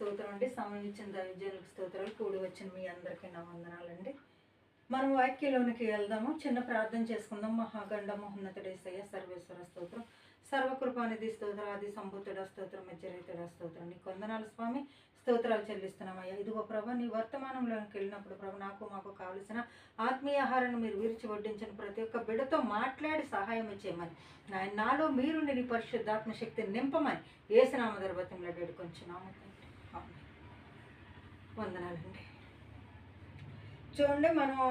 స్తోత్రం అండి. సమయం ఇచ్చిన దైవజనులకు స్తోత్రాలు. కూడి వచ్చిన మీ అందరికీ నా వందనాలండి. మనం వాక్యంలోనికి వెళ్దాము. చిన్న ప్రార్థన చేసుకుందాం. మహాగండ మహోన్నతుడేసయ్య సర్వేశ్వర స్తోత్రం, సర్వకృపానిధి స్తోత్రం, ఆది సంభూతుడ స్తోత్రం, మధ్యరైతుడ స్తోత్రం. నీకు వందనాలు స్వామి, స్తోత్రాలు చెల్లిస్తున్నామయ్యా. ఇదిగో ప్రభా, నీ వర్తమానంలోకి వెళ్ళినప్పుడు ప్రభు మాకు కావలసిన ఆత్మీయ ఆహారాన్ని మీరు విరిచి వడ్డించిన ప్రతి ఒక్క బిడ్డతో మాట్లాడి సహాయం చేయమని, నాలో మీరు నీ పరిశుద్ధాత్మ శక్తిని నింపమని యేసునామ దర్భతంలో వేడుకొంచున్నాము. వందనాలండి. చూడండి, మనం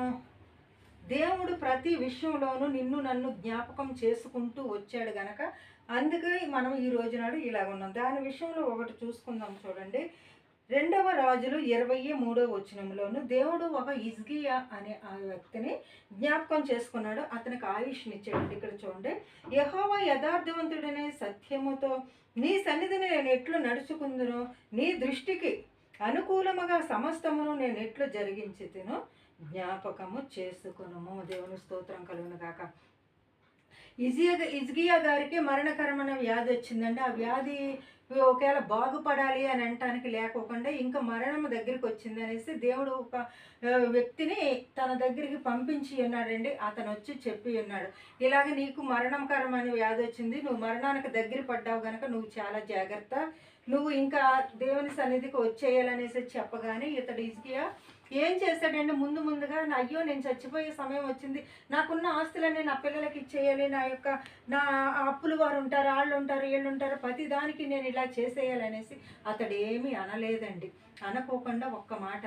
దేవుడు ప్రతి విషయంలోనూ నిన్ను నన్ను జ్ఞాపకం చేసుకుంటూ వచ్చాడు గనక అందుకే మనం ఈ రోజు నాడు ఇలాగ ఉన్నాం. దాని విషయంలో ఒకటి చూసుకుందాం. చూడండి, 2వ రాజులు 23వ వచనంలోను దేవుడు ఒక హిజ్కియా అనే ఆ వ్యక్తిని జ్ఞాపకం చేసుకున్నాడు. అతనికి ఆయుష్నిచ్చాడు. ఇక్కడ చూడండి, యెహోవా యథార్థవంతుడనే సత్యముతో నీ సన్నిధిని నేను ఎట్లు నడుచుకుందును, నీ దృష్టికి అనుకూలముగా సమస్తమును నేను ఎట్లు జరిగించుతును జ్ఞాపకము చేసుకును. దేవుని స్తోత్రం కలుగును గాక. హిజ్కియా గారికి మరణకరమైన వ్యాధి వచ్చిందండి. ఆ వ్యాధి ఒకవేళ బాగుపడాలి అని అనటానికి లేకోకుండా ఇంకా మరణం దగ్గరికి వచ్చింది అనేసి దేవుడు ఒక వ్యక్తిని తన దగ్గరికి పంపించి ఉన్నాడండి. అతను వచ్చి చెప్పి ఉన్నాడు, ఇలాగ నీకు మరణకరమైన వ్యాధి వచ్చింది, నువ్వు మరణానికి దగ్గర పడ్డావు కనుక నువ్వు చాలా జాగ్రత్త, నువ్వు ఇంకా దేవుని సన్నిధికి వచ్చేయాలనేసి చెప్పగానే ఇతడు హిజ్కియా ఏం చేశాడంటే ముందుగా అయ్యో నేను చచ్చిపోయే సమయం వచ్చింది, నాకున్న ఆస్తులన్నీ నా పిల్లలకి ఇచ్చేయాలి, నా అప్పులు వారు ఉంటారు, వాళ్ళు ఉంటారు, వీళ్ళు ఉంటారు, ప్రతి దానికి నేను ఇలా చేసేయాలనేసి అతడు ఏమీ అనలేదండి. అనుకోకుండా ఒక్క మాట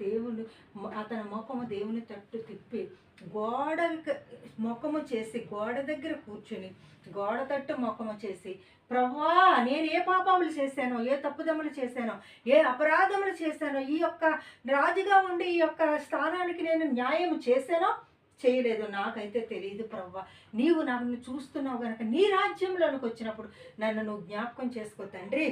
దేవుడు అతని ముఖము దేవుని తట్టు తిప్పి గోడ ముఖము చేసి గోడ దగ్గర కూర్చుని గోడ తట్టు ముఖము చేసి, ప్రభువా నేను ఏ పాపములు చేశానో, ఏ తప్పుదములు చేశానో, ఏ అపరాధములు చేశానో, ఈ యొక్క రాజుగా ఉండి ఈ యొక్క స్థానానికి నేను న్యాయం చేశానో చేయలేదు నాకైతే తెలియదు ప్రభువా, నీవు నన్ను చూస్తున్నావు కనుక నీ రాజ్యంలోనికి వచ్చినప్పుడు నన్ను నువ్వు జ్ఞాపకం చేసుకో తండ్రి,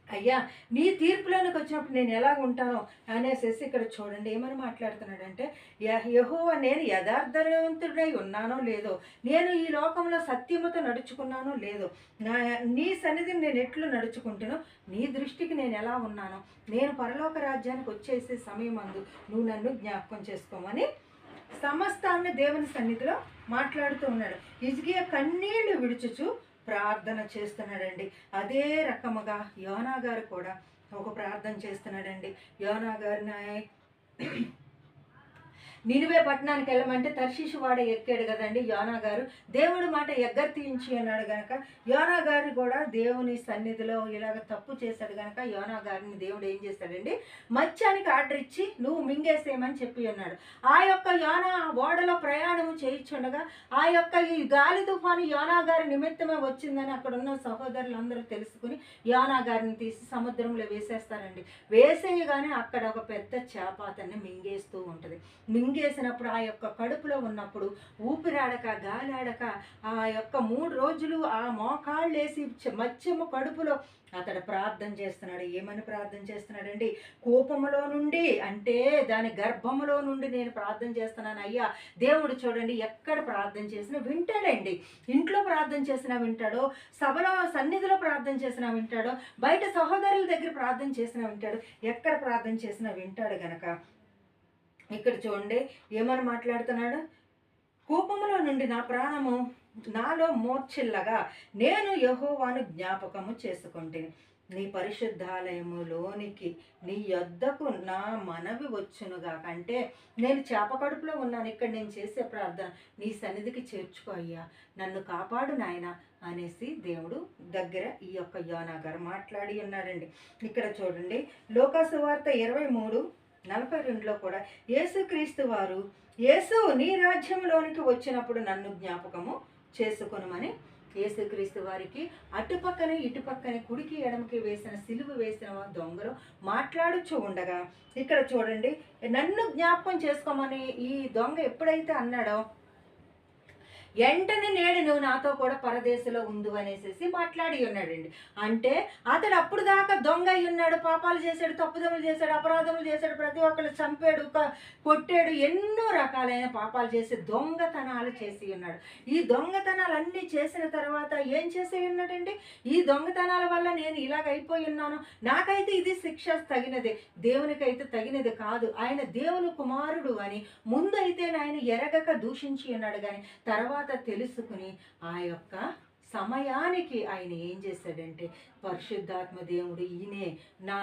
అయ్యా నీ తీర్పులోనికి వచ్చినప్పుడు నేను ఎలా ఉంటానో అనేసి ఇక్కడ చూడండి ఏమని మాట్లాడుతున్నాడంటే, యెహోవా నేను యథార్థవంతుడై ఉన్నానో లేదో, నేను ఈ లోకంలో సత్యముతో నడుచుకున్నానో లేదో, నీ సన్నిధిని నేను ఎట్లు నడుచుకుంటానో, నీ దృష్టికి నేను ఎలా ఉన్నానో, నేను పరలోక రాజ్యానికి వచ్చేసే సమయం అందు నువ్వు నన్ను జ్ఞాపకం చేసుకోమని సమస్తాన్ని దేవుని సన్నిధిలో మాట్లాడుతూ ఉన్నాడు. హిజ్కియా కన్నీళ్లు విడుచుచు ప్రార్థన చేస్తున్నాడండి. అదే రకముగా యోనా గారు కూడా ఒక ప్రార్థన చేస్తున్నాడండి. యోనా గారిని నినివే పట్టణానికి వెళ్ళమంటే తర్షీషు వాడ ఎక్కాడు కదండి యోనా గారు, దేవుడి మాట ఎగ్గర్తించి అన్నాడు కనుక యోనా గారు కూడా దేవుని సన్నిధిలో ఇలాగ తప్పు చేశాడు కనుక యోనా గారిని దేవుడు ఏం చేశాడండి, మత్స్యానికి ఆర్డర్ ఇచ్చి నువ్వు మింగేసేయమని చెప్పి ఉన్నాడు. ఆ యొక్క యోనా ఓడలో ప్రయాణము చేయించుండగా ఆ యొక్క ఈ గాలి తుఫాను యోనా గారి నిమిత్తమే వచ్చిందని అక్కడ ఉన్న సహోదరులందరూ తెలుసుకుని యోనా గారిని తీసి సముద్రంలో వేసేస్తారండి. వేసేయగానే అక్కడ ఒక పెద్ద చేప అతన్ని మింగేస్తూ ఉంటుంది. మింగేసినప్పుడు ఆ యొక్క కడుపులో ఉన్నప్పుడు ఊపిరాడక గాలాడక ఆ యొక్క 3 రోజులు ఆ మోకాళ్ళు వేసి మత్స్యము కడుపులో అతడు ప్రార్థన చేస్తున్నాడు. ఏమని ప్రార్థన చేస్తున్నాడండి, కోపములో నుండి అంటే దాని గర్భములో నుండి నేను ప్రార్థన చేస్తున్నాను అయ్యా. దేవుడు చూడండి ఎక్కడ ప్రార్థన చేసినా వింటాడండి. ఇంట్లో ప్రార్థన చేసినా వింటాడో, సభలో సన్నిధిలో ప్రార్థన చేసినా వింటాడో, బయట సహోదరుల దగ్గర ప్రార్థన చేసినా వింటాడు, ఎక్కడ ప్రార్థన చేసినా వింటాడు గనక ఇక్కడ చూడండి ఏమని మాట్లాడుతున్నాడు, కోపములో నుండి నా ప్రాణము నాలో మోర్చిల్లగా నేను యెహోవాను జ్ఞాపకము చేసుకుంటే నీ పరిశుద్ధాలయములోనికి నీ యొద్దకు నా మనవి వచ్చునుగా. అంటే నేను చేప కడుపులో ఉన్నాను, ఇక్కడ నేను చేసే ప్రార్థన నీ సన్నిధికి చేర్చుకో అయ్యా, నన్ను కాపాడు నాయన అనేసి దేవుడు దగ్గర ఈ యొక్క యోనా గారు మాట్లాడి ఉన్నాడండి. ఇక్కడ చూడండి లోకాసు వార్త 23:42లో కూడా యేసుక్రీస్తు వారు, యేసు నీ రాజ్యంలోనికి వచ్చినప్పుడు నన్ను జ్ఞాపకము చేసుకొనుమని యేసుక్రీస్తు వారికి అటుపక్కనే ఇటుపక్కనే కుడికి ఎడమకి వేసిన సిలువ వేసిన దొంగలు మాట్లాడుచూ ఉండగా ఇక్కడ చూడండి నన్ను జ్ఞాపకం చేసుకోమని ఈ దొంగ ఎప్పుడైతే అన్నాడో వెంటనే నేడు నువ్వు నాతో కూడా పరదేశంలో ఉండు అనేసి మాట్లాడి ఉన్నాడండి. అంటే అతడు అప్పుడు దాకా దొంగ అయి ఉన్నాడు, పాపాలు చేశాడు, తప్పుదములు చేశాడు, అపరాధములు చేశాడు, ప్రతి ఒక్కళ్ళు చంపాడు, కొట్టాడు, ఎన్నో రకాలైన పాపాలు చేసి దొంగతనాలు చేసి ఉన్నాడు. ఈ దొంగతనాలన్నీ చేసిన తర్వాత ఏం చేసి ఉన్నాడండి? ఈ దొంగతనాల వల్ల నేను ఇలాగ అయిపోయి ఉన్నాను, నాకైతే ఇది శిక్ష తగినదే, దేవునికైతే తగినది కాదు, ఆయన దేవుని కుమారుడు అని ముందైతే ఆయన ఎరగక దూషించి ఉన్నాడు. కానీ తర్వాత తెలుసుకుని ఆ యొక్క సమయానికి ఆయన ఏం చేశాడంటే, పరిశుద్ధాత్మ దేవుడు ఈయనే,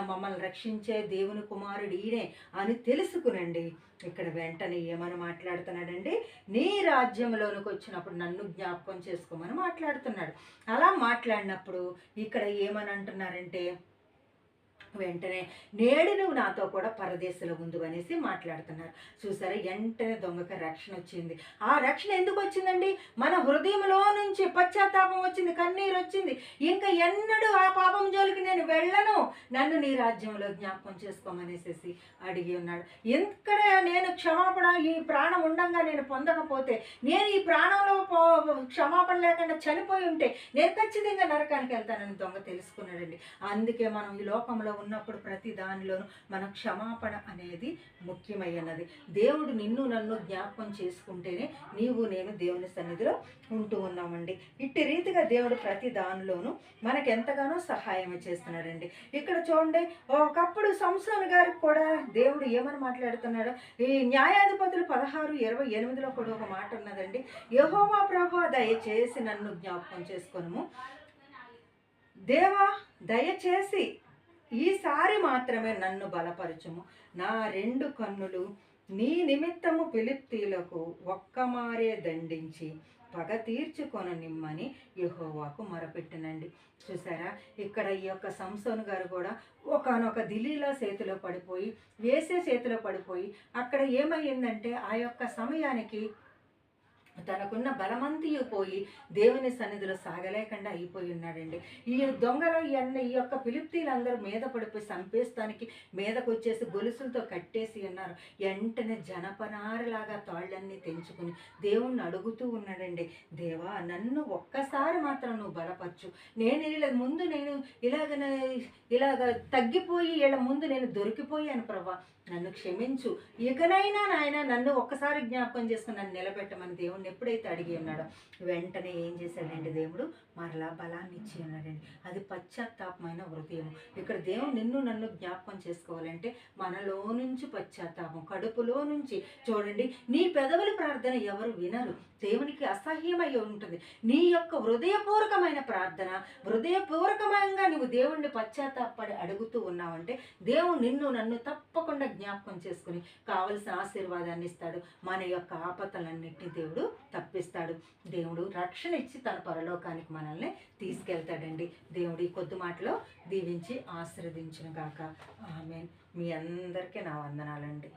మమ్మల్ని రక్షించే దేవుని కుమారుడు ఈయనే అని తెలుసుకునండి. ఇక్కడ వెంటనే ఏమని మాట్లాడుతున్నాడండి? నీ రాజ్యంలోనికి వచ్చినప్పుడు నన్ను జ్ఞాపకం చేసుకోమని మాట్లాడుతున్నాడు. అలా మాట్లాడినప్పుడు ఇక్కడ ఏమని అంటున్నారంటే, వెంటనే నేడు నువ్వు నాతో కూడా పరదేశంలో ఉండు అనేసి మాట్లాడుతున్నారు. చూసారా, వెంటనే దొంగకి రక్షణ వచ్చింది. ఆ రక్షణ ఎందుకు వచ్చిందండి? మన హృదయంలో నుంచి పశ్చాత్తాపం వచ్చింది, కన్నీరు వచ్చింది. ఇంకా ఎన్నడూ ఆ పాపం జోలికి నేను వెళ్ళను, నన్ను నీ రాజ్యంలో జ్ఞాపకం చేసుకోమనేసి అడిగి ఉన్నాడు. ఎక్కడ నేను క్షమాపణ ఈ ప్రాణం ఉండంగా నేను పొందకపోతే, నేను ఈ ప్రాణంలో క్షమాపణ లేకుండా చనిపోయి ఉంటే నేను ఖచ్చితంగా నరకానికి వెళ్తానని దొంగ తెలుసుకున్నాడండి. అందుకే మనం ఈ లోకంలో ఉన్నప్పుడు ప్రతి దానిలోనూ మన క్షమాపణ అనేది ముఖ్యమైనది. దేవుడు నిన్ను నన్ను జ్ఞాపకం చేసుకుంటేనే నీవు నేను దేవుని సన్నిధిలో ఉంటూ ఉన్నామండి. ఇట్టి రీతిగా దేవుడు ప్రతి దానిలోనూ మనకు ఎంతగానో సహాయం చేస్తున్నాడండి. ఇక్కడ చూడండి, ఒకప్పుడు సంసోను గారికి కూడా దేవుడు ఏమని మాట్లాడుతున్నాడు? ఈ న్యాయాధిపతులు 16:28 కూడా ఒక మాట ఉన్నదండి. యెహోవా ప్రభువా దయచేసి నన్ను జ్ఞాపకం చేసుకొనుము, దేవా దయచేసి ఈసారి మాత్రమే నన్ను బలపరచుము, నా 2 కన్నులు నీ నిమిత్తము ఫిలిష్తీయులకు ఒక్కమారే దండించి పగ తీర్చుకొననిమ్మని యెహోవాకు మొరపెట్టినండి. చూసారా, ఇక్కడ ఈ యొక్క సంసోను గారు కూడా ఒకానొక దిలీలా చేతిలో పడిపోయి, వేసే చేతిలో పడిపోయి, అక్కడ ఏమయ్యిందంటే ఆ యొక్క సమయానికి తనకున్న బలమంతియు పోయి దేవుని సన్నిధిలో సాగలేకుండా అయిపోయి ఉన్నాడండి. ఈ దొంగలు ఈ యొక్క ఫిలిష్తీయులందరూ మీద పడిపోయి చంపేస్తానికి మీదకు వచ్చేసి గొలుసులతో కట్టేసి ఉన్నారు. వెంటనే జనపనారలాగా తాళ్ళన్నీ తెంచుకుని దేవుణ్ణి అడుగుతూ ఉన్నాడండి. దేవా, నన్ను ఒక్కసారి మాత్రం నువ్వు బలపరచు, నేను ముందు నేను ఇలాగ తగ్గిపోయి వీళ్ళ ముందు నేను దొరికిపోయాను ప్రభా, నన్ను క్షమించు, ఇకనైనా నాయన నన్ను ఒక్కసారి జ్ఞాపకం చేసుకుని నన్ను నిలబెట్టమని దేవుణ్ణి ఎప్పుడైతే అడిగి ఉన్నాడో వెంటనే ఏం చేశాడండి? దేవుడు మరలా బలాన్ని ఇచ్చి ఉన్నాడండి. అది పశ్చాత్తాపమైన హృదయం. ఇక్కడ దేవుడు నిన్ను నన్ను జ్ఞాపకం చేసుకోవాలంటే మనలో నుంచి పశ్చాత్తాపం, కడుపులో నుంచి. చూడండి, నీ పెదవుల ప్రార్థన ఎవరు వినరు, దేవునికి అసహ్యమై ఉంటుంది. నీ యొక్క హృదయపూర్వకమైన ప్రార్థన, హృదయపూర్వకంగా నువ్వు దేవుణ్ణి పశ్చాత్తాపడి అడుగుతూ ఉన్నావంటే దేవుడు నిన్ను నన్ను తప్పకుండా జ్ఞాపకం చేసుకుని కావలసిన ఆశీర్వాదాన్ని ఇస్తాడు. మన యొక్క ఆపదలన్నింటినీ దేవుడు తప్పిస్తాడు. దేవుడు రక్షణ ఇచ్చి తన పరలోకానికి మనల్ని తీసుకెళ్తాడండి. దేవుడు ఈ కొద్ది మాటలో దీవించి ఆశీర్వదించును గాక. ఆమేన్. మీ అందరికీ నా వందనాలండి.